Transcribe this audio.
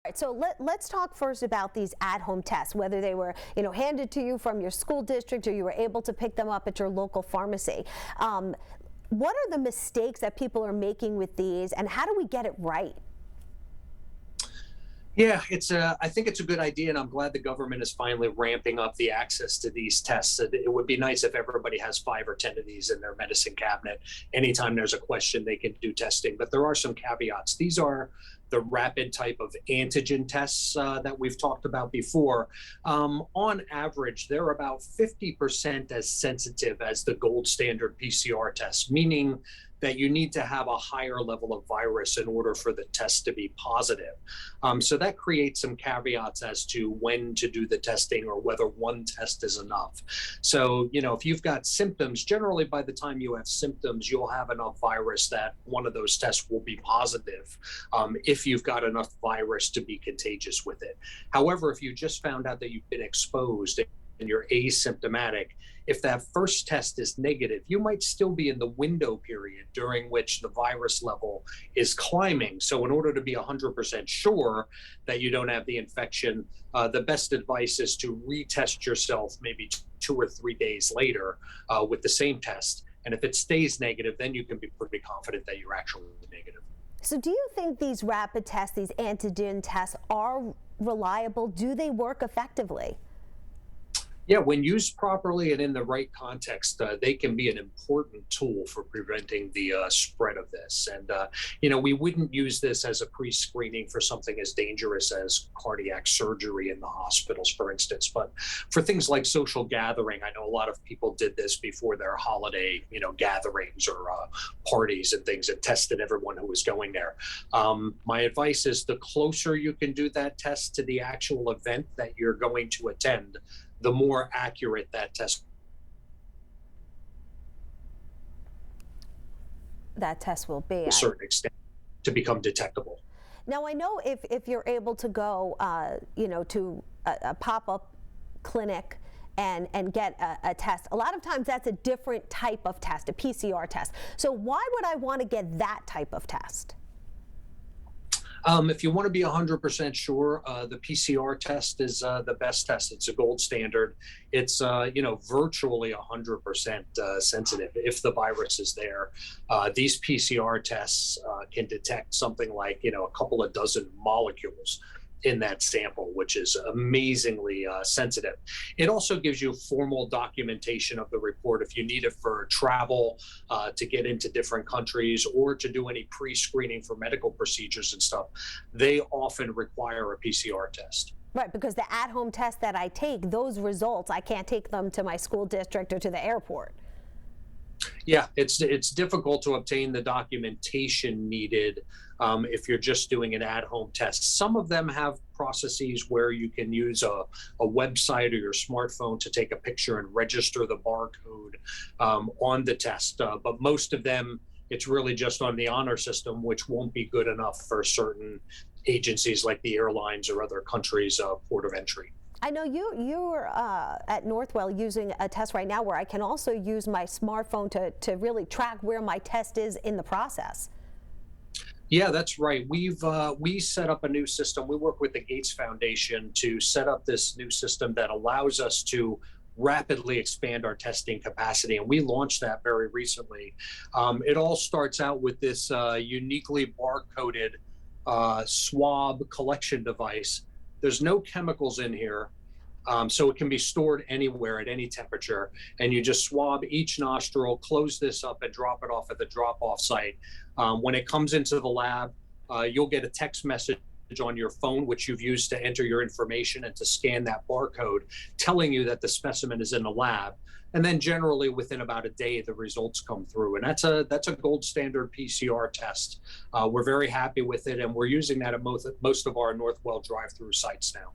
Right, so let's talk first about these at-home tests, whether they were, handed to you from your school district or you were able to pick them up at your local pharmacy. What are the mistakes that people are making with these, and how do we get it right? Yeah, I think it's a good idea, and I'm glad the government is finally ramping up the access to these tests. It would be nice if everybody has 5 or 10 of these in their medicine cabinet. Anytime there's a question, they can do testing. But there are some caveats. These are the rapid type of antigen tests that we've talked about before. On average, they're about 50% as sensitive as the gold standard PCR test, meaning that you need to have a higher level of virus in order for the test to be positive. So that creates some caveats as to when to do the testing or whether one test is enough. So, if you've got symptoms, generally by the time you have symptoms, you'll have enough virus that one of those tests will be positive if you've got enough virus to be contagious with it. However, if you just found out that you've been exposed and you're asymptomatic, if that first test is negative, you might still be in the window period during which the virus level is climbing. So, in order to be 100% sure that you don't have the infection, the best advice is to retest yourself maybe 2 or 3 days later with the same test. And if it stays negative, then you can be pretty confident that you're actually negative. So do you think these rapid tests, these antigen tests, are reliable? Do they work effectively? Yeah, when used properly and in the right context, they can be an important tool for preventing the spread of this. And, we wouldn't use this as a pre screening for something as dangerous as cardiac surgery in the hospitals, for instance. But for things like social gathering, I know a lot of people did this before their holiday, gatherings or parties and things, and tested everyone who was going there. My advice is the closer you can do that test to the actual event that you're going to attend, the more accurate that test Will be to a at. certain extent to become detectable. Now, I know if you're able to go, to a pop-up clinic and get a test, a lot of times that's a different type of test, a PCR test. So why would I want to get that type of test? If you want to be 100% sure, the PCR test is the best test. It's a gold standard. It's virtually 100% sensitive if the virus is there. These PCR tests can detect something like a couple of dozen molecules in that sample, which is amazingly sensitive. It also gives you formal documentation of the report if you need it for travel, to get into different countries, or to do any pre-screening for medical procedures and stuff. They often require a PCR test. Right, because the at-home test that I take, those results, I can't take them to my school district or to the airport. Yeah, it's difficult to obtain the documentation needed if you're just doing an at-home test. Some of them have processes where you can use a website or your smartphone to take a picture and register the barcode on the test. But most of them, it's really just on the honor system, which won't be good enough for certain agencies like the airlines or other countries' port of entry. I know you're at Northwell using a test right now where I can also use my smartphone to really track where my test is in the process. Yeah, that's right. We set up a new system. We work with the Gates Foundation to set up this new system that allows us to rapidly expand our testing capacity, and we launched that very recently. It all starts out with this uniquely barcoded swab collection device. There's no chemicals in here. So it can be stored anywhere at any temperature. And you just swab each nostril, close this up, and drop it off at the drop off site. When it comes into the lab, you'll get a text message on your phone, which you've used to enter your information and to scan that barcode, telling you that the specimen is in the lab. And then generally within about a day, the results come through. And that's a gold standard PCR test. We're very happy with it, and we're using that at most of our Northwell drive-through sites now.